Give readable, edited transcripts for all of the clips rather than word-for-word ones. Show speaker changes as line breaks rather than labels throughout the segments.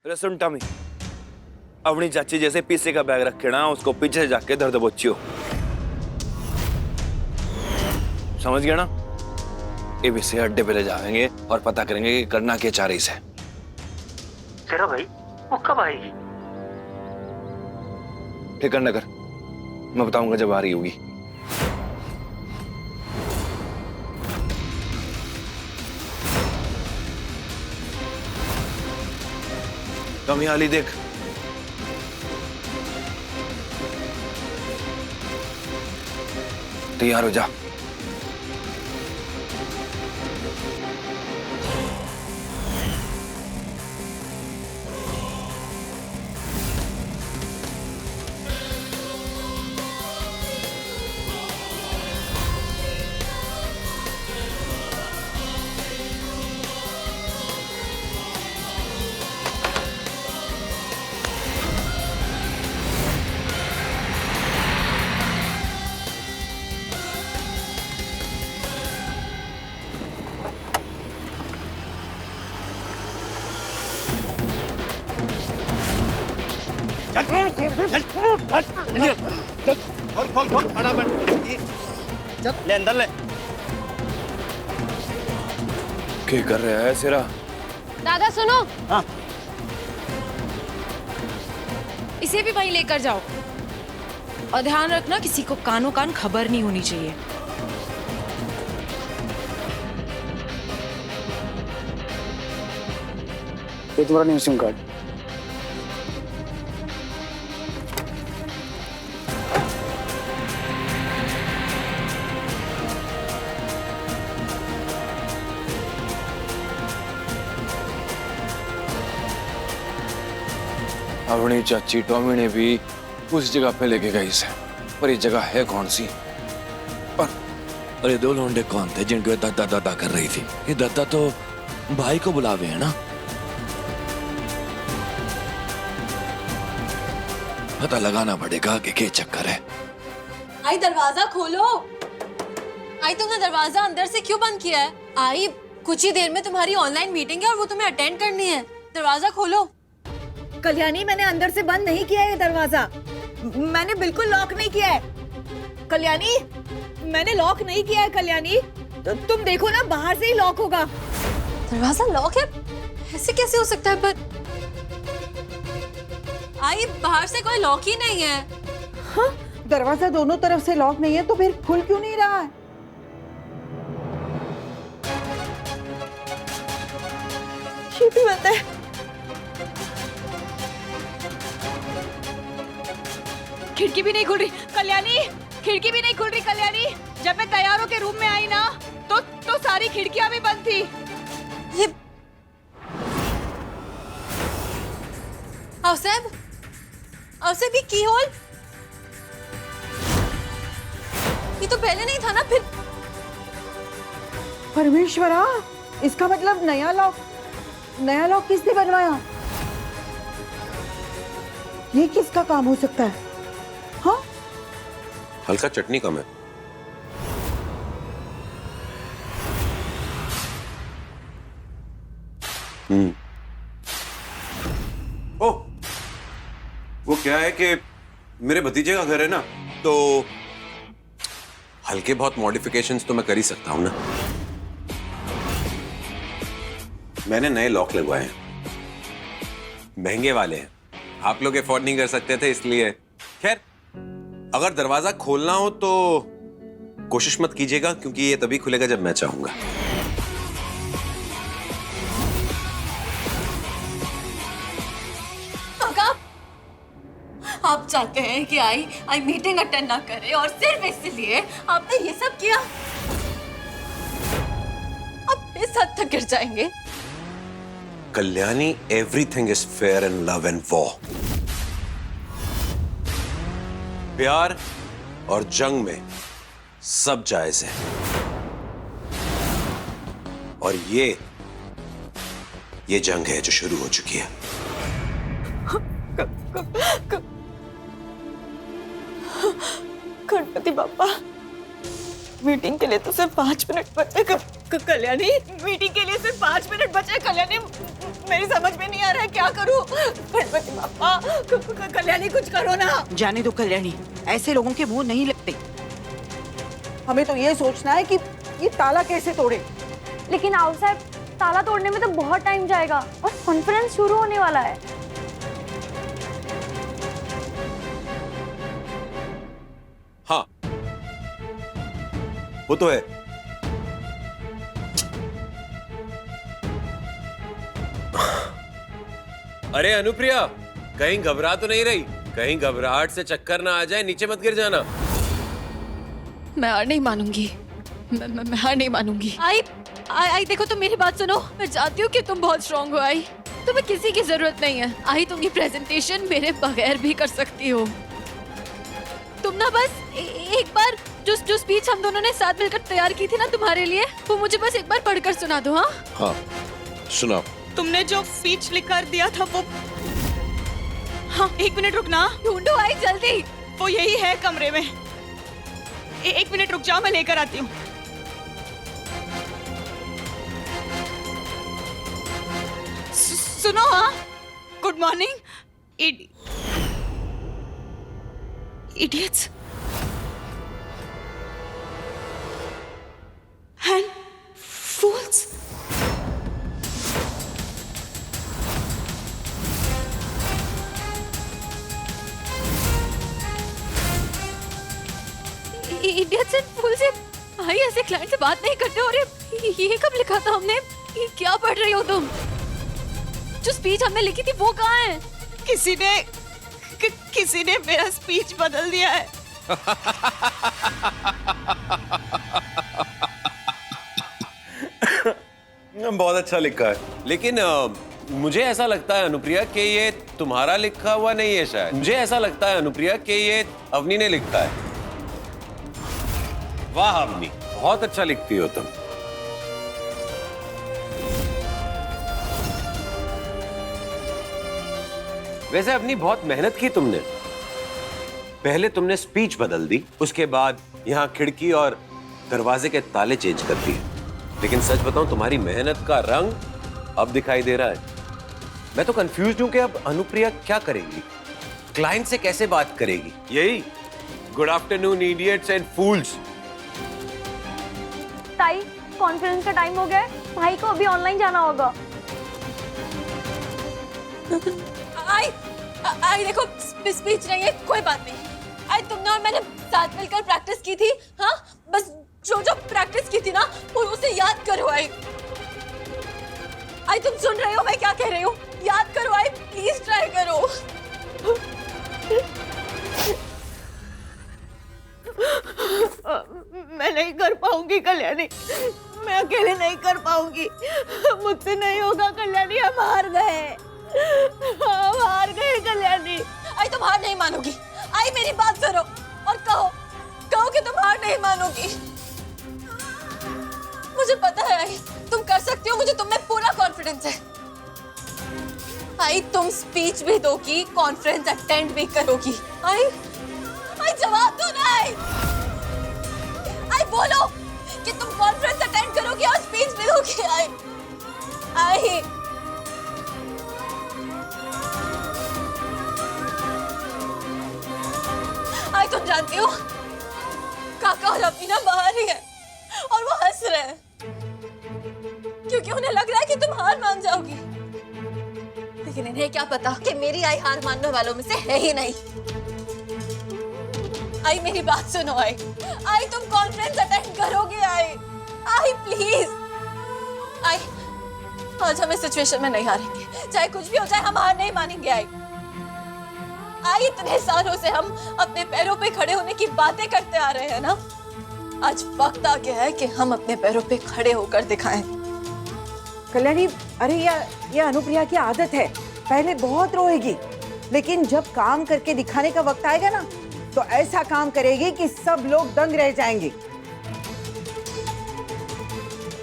अरे सुन टॉमी, अपनी चाची जैसे पीछे का बैग रखे ना, उसको पीछे से जाके दर्द बोचियो, समझ गया ना? ये भी से अड्डे पे ले जाएंगे और पता करेंगे कि करना क्या चाह रही से।
तेरा भाई वो कब आएगी?
फिक्र न कर, मैं बताऊंगा जब आ रही होगी। टॉमी हाली देख, तैयार हो जा।
ले अंदर ले।
क्या कर रहा है सिरा?
दादा सुनो।
हाँ।
इसे भी वहीं लेकर जाओ और ध्यान रखना किसी को कानों कान खबर नहीं होनी चाहिए।
ये तुम्हारा न्यू सिम कार्ड।
अपनी चाची टॉमी ने भी उस जगह पे लेके गई से, पर ये जगह है कौन सी? और
अरे दो लौंडे कौन थे जिनको दादा दादा कर रही थी? ये दादा तो भाई को बुलावे है ना। पता लगाना पड़ेगा कि क्या चक्कर है।
आई दरवाजा खोलो। आई तुमने दरवाजा अंदर से क्यों बंद किया है? आई कुछ ही देर में तुम्हारी ऑनलाइन मीटिंग है और वो तुम्हें अटेंड करनी है। दरवाजा खोलो।
कल्याणी, मैंने अंदर से बंद नहीं किया है दरवाजा। मैंने बिल्कुल लॉक नहीं किया है। कल्याणी, मैंने लॉक नहीं किया है कल्याणी। तो तुम देखो ना, बाहर से ही लॉक होगा।
दरवाजा लॉक है? ऐसे कैसे हो सकता है? पर आई बाहर से कोई लॉक ही नहीं है।
हाँ, दरवाजा दोनों तरफ से लॉक नहीं है तो फिर खुल क्यों नहीं रहा है? ये भी बंद है। खिड़की भी नहीं खुल रही कल्याणी, खिड़की भी नहीं खुल रही कल्याणी। जब मैं तैयार होके रूम में आई ना तो सारी खिड़कियां भी बंद थी।
ये अवसेब ये की होल? ये तो पहले नहीं था ना। फिर
परमेश्वरा, इसका मतलब नया लॉक किसने बनवाया? ये किसका काम हो सकता है? हाँ,
हल्का चटनी कम है। ओह, वो क्या है कि मेरे भतीजे का घर है ना, तो हल्के बहुत मॉडिफिकेशंस तो मैं कर ही सकता हूं ना। मैंने नए लॉक लगवाए हैं, महंगे वाले हैं। आप लोग अफोर्ड नहीं कर सकते थे, इसलिए। खैर, अगर दरवाजा खोलना हो तो कोशिश मत कीजिएगा, क्योंकि ये तभी खुलेगा जब मैं चाहूंगा।
आप चाहते हैं कि आई मीटिंग अटेंड ना करे और सिर्फ इसलिए आपने ये सब किया? आप इस हद तक गिर जाएंगे?
Kalyani, everything is fair in love and war. प्यार और जंग में सब जायज है, और ये जंग है जो शुरू हो चुकी है।
गणपति बापा, मीटिंग के लिए तो सिर्फ 5 मिनट बचे। कल्याणी, मीटिंग के लिए सिर्फ 5 मिनट बचे। कल्याणी, मेरी समझ में नहीं आ रहा है क्या करूं। गणपति बाप्पा, कल्याणी कुछ करो ना।
जाने दो कल्याणी, ऐसे लोगों के मुंह नहीं लगते।
हमें तो ये सोचना है कि ये ताला कैसे तोड़े।
लेकिन आओ साहब, ताला तोड़ने में तो बहुत टाइम जाएगा और कॉन्फ्रेंस शुरू होने वाला है।
हाँ, वो तो है। अरे अनुप्रिया, कहीं घबरा तो नहीं रही? कहीं घबराहट से चक्कर ना आ जाए, नीचे मत गिर जाना।
मैं हार नहीं मानूंगी। मैं हार नहीं मानूंगी। आई देखो, तुम मेरी बात सुनो। मैं चाहती हूँ कि तुम बहुत स्ट्रांग हो। आई, तुम्हें किसी की जरूरत नहीं है। आई, तुम ये प्रेजेंटेशन मेरे बगैर भी कर सकती हो। तुम ना बस एक बार जो स्पीच हम दोनों ने साथ मिलकर तैयार की थी ना तुम्हारे लिए, वो मुझे बस एक बार पढ़कर सुना दो। हाँ
हाँ, सुनाओ।
तुमने जो स्पीच लिखकर दिया था वो। हाँ, 1 मिनट रुकना।
ढूंढो आई, जल्दी।
वो यही है कमरे में। 1 मिनट रुक जाओ, मैं लेकर आती हूँ। सुनो। हाँ, good morning idiots and fools.
Idiots and fool से भाई ऐसे क्लाइंट से बात नहीं करते। और ये कब लिखा था हमने? ये क्या पढ़ रही हो तुम? जो स्पीच हमने लिखी थी वो कहाँ है?
किसी ने मेरा स्पीच बदल दिया है।
बहुत अच्छा लिखा है, लेकिन मुझे ऐसा लगता है अनुप्रिया कि ये तुम्हारा लिखा हुआ नहीं है। शायद मुझे ऐसा लगता है अनुप्रिया कि ये अवनी ने लिखा है। वाह अवनी, बहुत अच्छा लिखती हो तुम। वैसे अवनी, बहुत मेहनत की तुमने। पहले तुमने स्पीच बदल दी, उसके बाद यहाँ खिड़की और दरवाजे के ताले चेंज कर दिए। लेकिन सच बताऊं, तुम्हारी मेहनत का रंग अब दिखाई दे रहा है। मैं तो कंफ्यूज हूं कि अब अनुप्रिया क्या करेगी, क्लाइंट से कैसे बात करेगी। यही गुड आफ्टरनून इडियट्स एंड फूल्स।
ताई, कॉन्फ्रेंस का टाइम हो गया है, भाई को अभी ऑनलाइन जाना होगा।
आई देखो, स्पीच नहीं है, कोई बात नहीं। आई, तुमने और मैंने साथ मिलकर प्रैक्टिस की थी। हाँ, बस जो प्रैक्टिस की थी ना, वो उसे याद करो। आई, तुम सुन रहे हो मैं क्या कह रही हूँ? याद करो आई, प्लीज ट्राई करो।
मैं नहीं कर पाऊंगी कल्याणी, मैं अकेले नहीं कर पाऊंगी। मुझसे नहीं होगा कल्याणी, हम हार गए। हम हार गए कल्याणी।
आई, तुम हार नहीं मानोगी। आई, मेरी बात करो और कहो कि तुम हार नहीं मानोगी। मुझे पता है आई, तुम कर सकती हो। मुझे तुम में पूरा कॉन्फिडेंस है। आई, तुम स्पीच भी दोगी, कॉन्फ्रेंस अटेंड भी करोगी। आई, जवाब दो ना। आई, बोलो कि तुम कॉन्फ्रेंस अटेंड करोगी और स्पीच भी दोगी। आई, तुम जानती हो, काका और अमीना बाहर ही है और वो हंस रहे हैं क्योंकि उन्हें लग रहा है कि तुम हार मान जाओगी। लेकिन इन्हें क्या पता कि मेरी आई हार मानने वालों में से है ही नहीं। आई, मेरी बात सुनो। आई, तुम कॉन्फ्रेंस अटेंड करोगे। आई प्लीज। आई, आज हम इस सिचुएशन में नहीं हारेंगे। चाहे कुछ भी हो जाए, हम हार नहीं मानेंगे। आई, इतने सालों से हम अपने पैरों पे खड़े होने की बातें करते आ रहे हैं ना। आज वक्त आ गया है कि हम अपने पैरों पे खड़े होकर दिखाएं।
कल्याणी, अरे ये अनुप्रिया की आदत है, पहले बहुत रोएगी, लेकिन जब काम करके दिखाने का वक्त आएगा ना, तो ऐसा काम करेगी कि सब लोग दंग रह जाएंगे।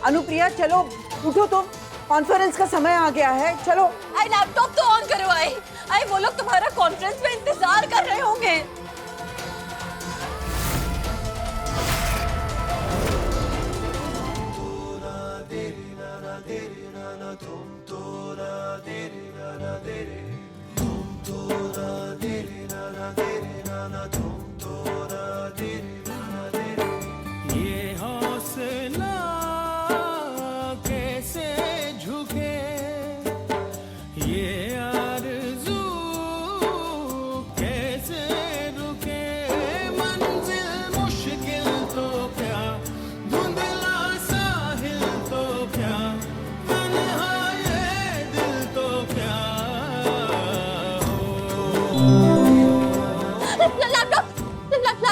अनुप्रिया, चलो उठो, तुम कॉन्फ्रेंस का समय आ गया है, चलो।
आई, लैपटॉप तो ऑन करो। आई, वो लोग तुम्हारा कॉन्फ्रेंस में इंतजार कर रहे होंगे।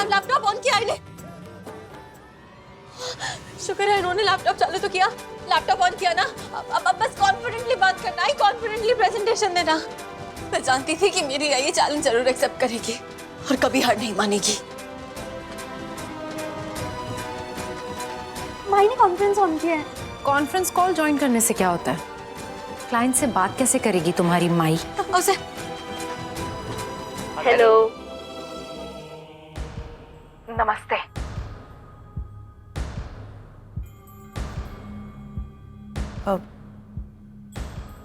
लैपटॉप ऑन किया इन्हें। शुक्र है इन्होंने लैपटॉप चालू तो किया। लैपटॉप ऑन किया ना, अब बस कॉन्फिडेंटली बात करना है, कॉन्फिडेंटली प्रेजेंटेशन देना। मैं जानती थी कि मेरी ये चैलेंज जरूर एक्सेप्ट करेगी और कभी हार नहीं मानेगी।
माई ने कॉन्फ्रेंस ऑन किया है।
कॉन्फ्रेंस कॉल ज्वाइन करने से क्या होता है? क्लाइंट से बात कैसे करेगी तुम्हारी माई?
उसे
हेलो,
नमस्ते।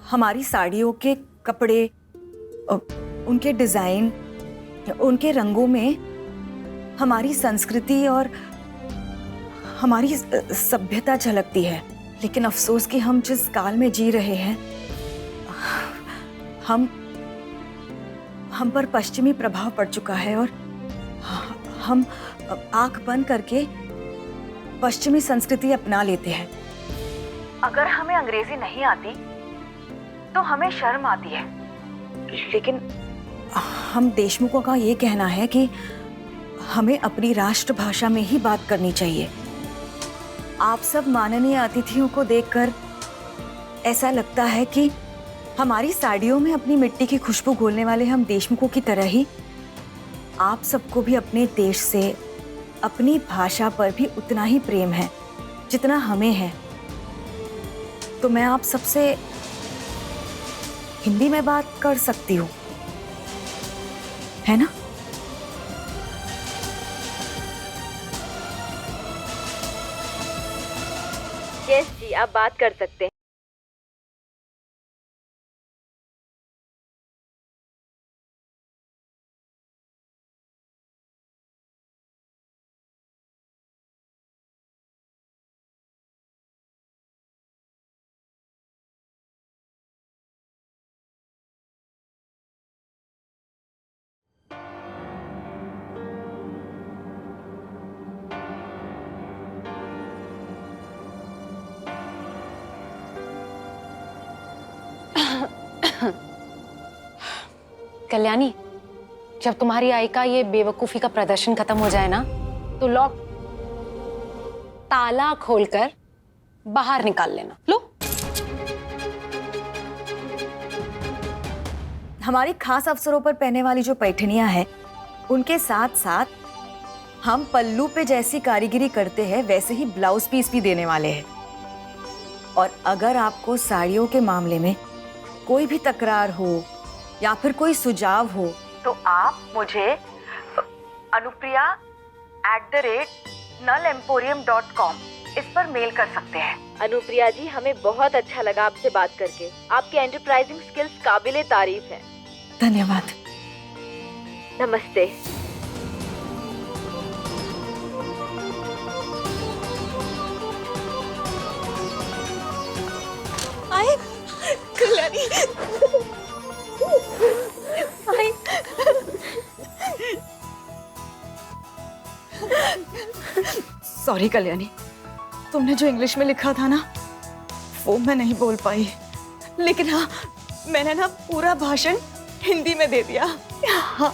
हमारी साड़ियों के कपड़े, उनके डिजाइन, उनके रंगों में हमारी संस्कृति और हमारी सभ्यता झलकती है। लेकिन अफसोस कि हम जिस काल में जी रहे हैं, हम पर पश्चिमी प्रभाव पड़ चुका है और हम आंख बंद करके पश्चिमी संस्कृति अपना लेते हैं। अगर हमें अंग्रेजी नहीं आती तो हमें शर्म आती है, लेकिन हम देशमुखों का ये कहना है कि हमें अपनी राष्ट्रभाषा में ही बात करनी चाहिए। आप सब माननीय अतिथियों को देखकर ऐसा लगता है कि हमारी साड़ियों में अपनी मिट्टी की खुशबू घोलने वाले हम देशमुखों की तरह ही आप सबको भी अपने देश से, अपनी भाषा पर भी उतना ही प्रेम है जितना हमें है। तो मैं आप सबसे हिंदी में बात कर सकती हूँ, है ना?
यस जी, आप बात कर सकते हैं।
कल्याणी, जब तुम्हारी आई का ये बेवकूफी का प्रदर्शन खत्म हो जाए ना, तो लॉक ताला खोलकर बाहर निकाल लेना। लो।
हमारी खास अवसरों पर पहनने वाली जो पैठनियां हैं, उनके साथ साथ हम पल्लू पे जैसी कारीगरी करते हैं वैसे ही ब्लाउज पीस भी देने वाले हैं। और अगर आपको साड़ियों के मामले में कोई भी तकरार हो या फिर कोई सुझाव हो तो आप मुझे anupriya@nulemporium.com इस पर मेल कर सकते हैं।
अनुप्रिया जी, हमें बहुत अच्छा लगा आपसे बात करके। आपके एंटरप्राइजिंग स्किल्स काबिले तारीफ हैं।
धन्यवाद।
नमस्ते।
आए कल्याणी, आए।
सॉरी कल्याणी, तुमने जो इंग्लिश में लिखा था ना, वो मैं नहीं बोल पाई। लेकिन हाँ, मैंने ना पूरा भाषण हिंदी में दे दिया। हाँ,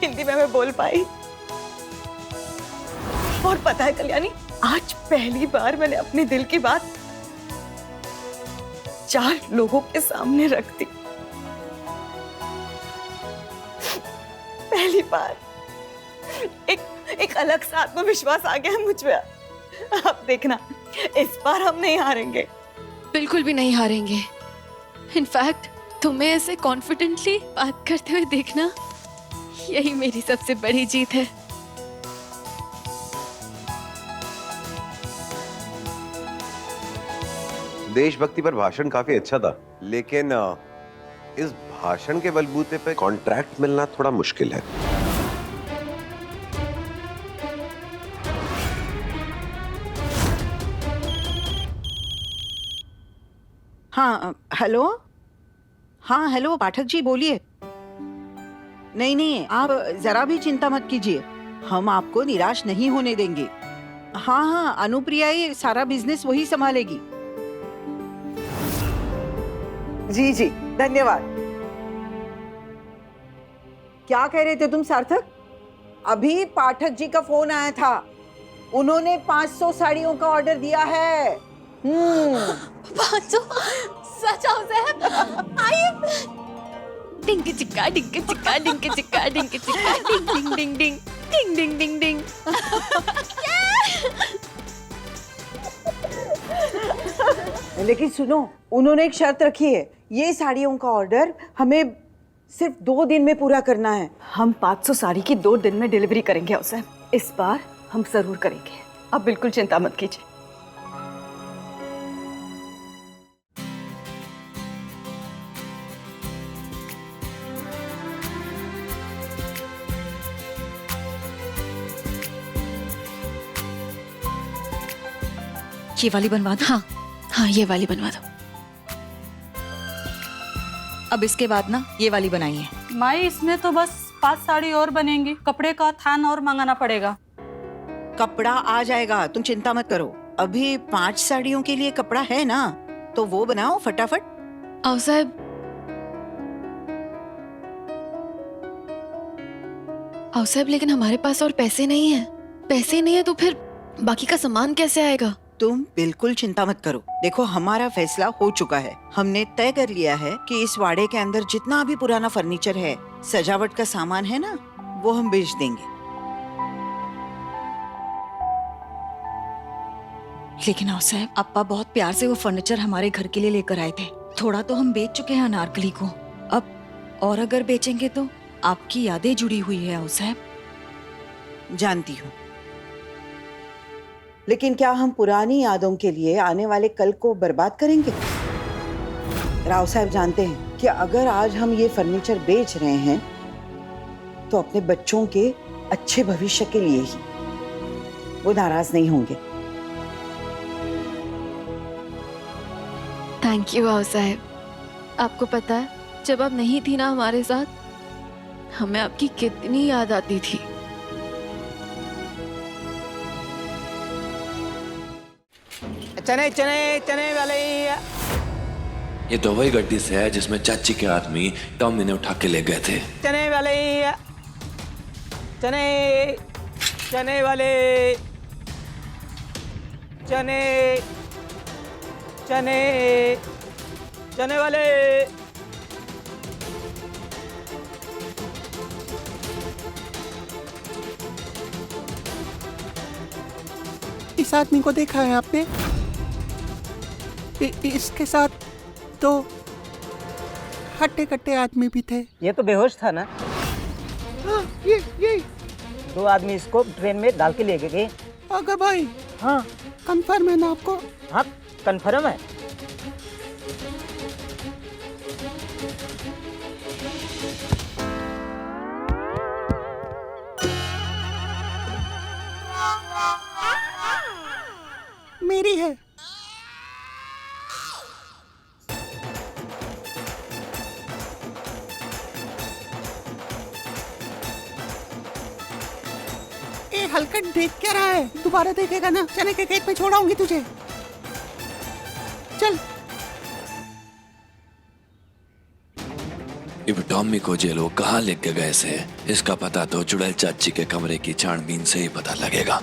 हिंदी में मैं बोल पाई। और पता है कल्याणी, आज पहली बार मैंने अपने दिल की बात 4 लोगों के सामने रख दी। पहली बार एक अलग सा आत्मविश्वास आ गया है मुझ में। अब देखना, इस बार हम नहीं हारेंगे।
बिल्कुल भी नहीं हारेंगे। इनफैक्ट तुम्हें ऐसे कॉन्फिडेंटली बात करते हुए देखना, यही मेरी सबसे बड़ी जीत है।
देशभक्ति पर भाषण काफी अच्छा था, लेकिन इस भाषण के बलबूते पे कॉन्ट्रैक्ट मिलना थोड़ा मुश्किल है।
हाँ, हेलो। हाँ, हेलो पाठक जी, बोलिए। नहीं नहीं, आप जरा भी चिंता मत कीजिए, हम आपको निराश नहीं होने देंगे। हाँ हाँ, अनुप्रिया ये सारा बिजनेस वही संभालेगी। जी जी, धन्यवाद। क्या कह रहे थे तुम सार्थक? अभी पाठक जी का फोन आया था, उन्होंने 500 साड़ियों का ऑर्डर दिया है।
500 सच साहब? आइए। डिंग चिक्का डिंग चिक्का डिंग चिक्का डिंग चिक्का डिंग डिंग डिंग डिंग डिंग डिंग डिंग डिंग।
लेकिन सुनो, उन्होंने एक शर्त रखी है, ये साड़ियों का ऑर्डर हमें सिर्फ 2 दिन में पूरा करना है।
हम 500 साड़ी की 2 दिन में डिलीवरी करेंगे उसे। इस बार हम जरूर करेंगे, आप बिल्कुल चिंता मत कीजिए। ये वाली बनवा दो।
हाँ हाँ, ये वाली बनवा दो।
अब इसके बाद ना ये वाली बनाइए।
माई, इसमें तो बस 5 साड़ी और बनेंगी, कपड़े का थान और मंगाना पड़ेगा।
कपड़ा आ जाएगा, तुम चिंता मत करो। अभी 5 साड़ियों के लिए कपड़ा है ना, तो वो बनाओ फटाफट।
आओ साहब, आओ साहब, लेकिन हमारे पास और पैसे नहीं है। पैसे नहीं है तो फिर बाकी का सामान कैसे आएगा?
तुम बिल्कुल चिंता मत करो। देखो, हमारा फैसला हो चुका है। हमने तय कर लिया है कि इस वाड़े के अंदर जितना भी पुराना फर्नीचर है, सजावट का सामान है ना, वो हम बेच देंगे।
लेकिन आओ साहब, अप्पा बहुत प्यार से वो फर्नीचर हमारे घर के लिए लेकर आए थे। थोड़ा तो हम बेच चुके हैं अनारकली को, अब और अगर बेचेंगे तो आपकी यादें जुड़ी हुई है आओ साहब।
जानती हूँ, लेकिन क्या हम पुरानी यादों के लिए आने वाले कल को बर्बाद करेंगे? राव साहब जानते हैं कि अगर आज हम ये फर्नीचर बेच रहे हैं तो अपने बच्चों के अच्छे भविष्य के लिए ही। वो नाराज नहीं होंगे।
थैंक यू आओ साहब। आपको पता है, जब आप नहीं थी ना हमारे साथ, हमें आपकी कितनी याद आती थी।
चने चने चने वाले।
ये तो वही गड्डी से है जिसमें चाची के आदमी टॉमी ने उठा के ले गए थे।
चने वाले, चने चने वाले, चने चने चने वाले। इस आदमी को देखा है आपने? इसके साथ तो हट्टे कट्टे आदमी भी थे।
ये तो बेहोश था ना?
हाँ, ये
2 आदमी इसको ट्रेन में डाल के ले गए।
अगर भाई,
हाँ
कंफर्म है ना आपको?
हाँ कंफर्म है।
मेरी है। ए हल्का देख क्या रहा है? दोबारा देखेगा ना, चने के खेत में छोड़ाऊंगी तुझे। चल।
इब टॉमी को जेल वो कहाँ लेके गए से, इसका पता तो चुड़ैल चाची के कमरे की छानबीन से ही पता लगेगा।